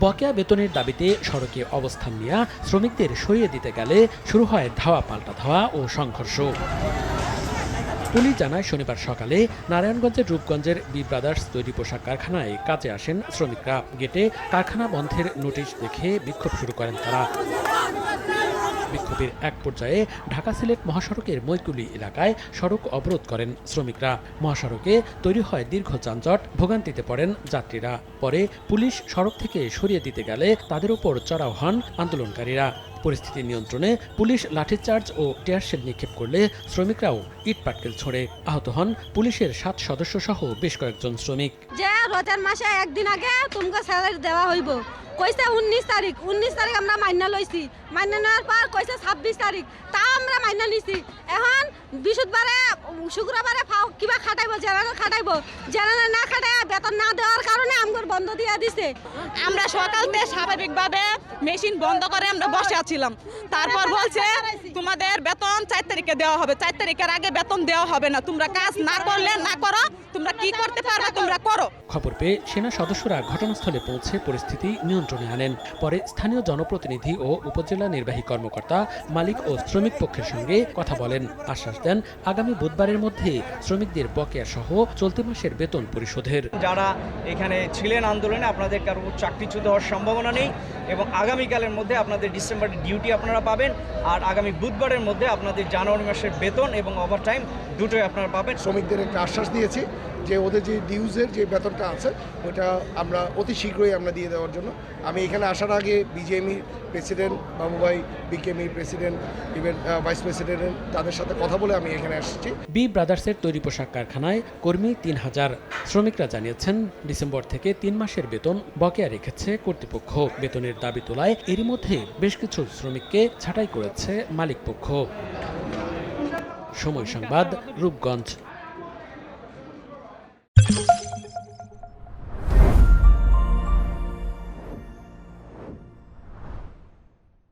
বকেয়া বেতনের দাবিতে সড়কে অবস্থান নেওয়া শ্রমিকদের সরিয়ে দিতে গেলে শুরু হয় ধাওয়া পাল্টা ধাওয়া ও সংঘর্ষ। পুলিশ জানায় শনিবার সকালে নারায়ণগঞ্জের রূপগঞ্জের বি ব্রাদার্স তৈরি পোশাক কারখানায় কাজে আসেন শ্রমিকরা। গেটে কারখানা বন্ধের নোটিশ দেখে বিক্ষোভ শুরু করেন তারা। বিক্ষোভের এক পর্যায়ে ঢাকা সিলেট মহাসড়কের মৈকুলি এলাকায় সড়ক অবরোধ করেন শ্রমিকরা। মহাসড়কে তৈরি হয় দীর্ঘ যানজট, ভোগান্তিতে পড়েন যাত্রীরা। পরে পুলিশ সড়ক থেকে সরিয়ে দিতে গেলে তাদের উপর চড়াও হন আন্দোলনকারীরা। পরিস্থিতি নিয়ন্ত্রণে পুলিশ লাঠিচার্জ ও টিয়ারশেল নিক্ষেপ করলে শ্রমিকরাও ইট পাটকেল ছোড়ে। আহত হন পুলিশের 7 সদস্য সহ বেশ কয়েকজন শ্রমিক। যে রোজার মাসে একদিন আগে তোমাকে স্যালারি দেওয়া হইব, কইছে 19 তারিখ আমরা মাইনা লইছি। মাইনা নেওয়ার পর কইছে 26 তারিখ, তা আমরা মাইনা নিছি। এখন বৃহস্পতিবারে শুক্রবারে কিবা খাটাইবো, জেনারেল খাটাইবো, জেনারেল না খাটায় বেতন না দেওয়ার কারণে আমগর বন্ধ দিয়ে দিছে। আমরা সকালতে স্বাভাবিকভাবে মেশিন বন্ধ করে আমরা বসে আছিলাম। তারপর বলছে তোমাদের বেতন 4 তারিখে দেওয়া হবে, 4 তারিখের আগে বেতন দেওয়া হবে না, তোমরা কাজ না করলে না করো, তোমরা কি করতে পারবে তোমরা করো। খবর পেয়ে সেনা সদস্যরা ঘটনাস্থলে পৌঁছে পরিস্থিতি নিয়ন্ত্রণে আনেন। পরে স্থানীয় জনপ্রতিনিধি ও উপজেলা নির্বাহী কর্মকর্তা মালিক ও শ্রমিক পক্ষের সঙ্গে কথা বলেন। আশ্বাস দেন আগামী বুধবারের মধ্যে শ্রমিকদের বকেয়া সহ চলতি মাসের বেতন পরিশোধের। যারা এখানে ছিলেন আন্দোলনে, আপনাদের কারো চাকরিচ্যুত হওয়ার সম্ভাবনা নেই এবং আগামীকালের মধ্যে আপনাদের ডিসেম্বরের ডিউটি আপনারা পাবেন। আর আগামী বুধবারের মধ্যে আপনাদের জানুয়ারি মাসের বেতন এবং ওভারটাইম দুটোই আপনারা পাবেন। শ্রমিকদের একটা আশ্বাস দিয়েছি যে ওদের যে ডিউজের যে বেতনটা আছে ওটা আমরা অতি শীঘ্রই আমরা দিয়ে দেওয়ার জন্য। আমি এখানে আসার আগে বিজেএমইর president Babubhai, বিকেএমইর president, even vice president, তাদের সাথে কথা বলে আমি এখানে আসছি। বি ব্রাদার্সের তৈরি পোশাক কারখানায় কর্মী 3000। শ্রমিকরা জানিয়েছেন ডিসেম্বর থেকে 3 মাসের বেতন বকেয়া রেখেছে কর্তৃপক্ষ। বেতনের দাবি তোলায় এরই মধ্যে বেশ কিছু শ্রমিককে ছাঁটাই করেছে মালিকপক্ষ। সময় সংবাদ, রূপগঞ্জ।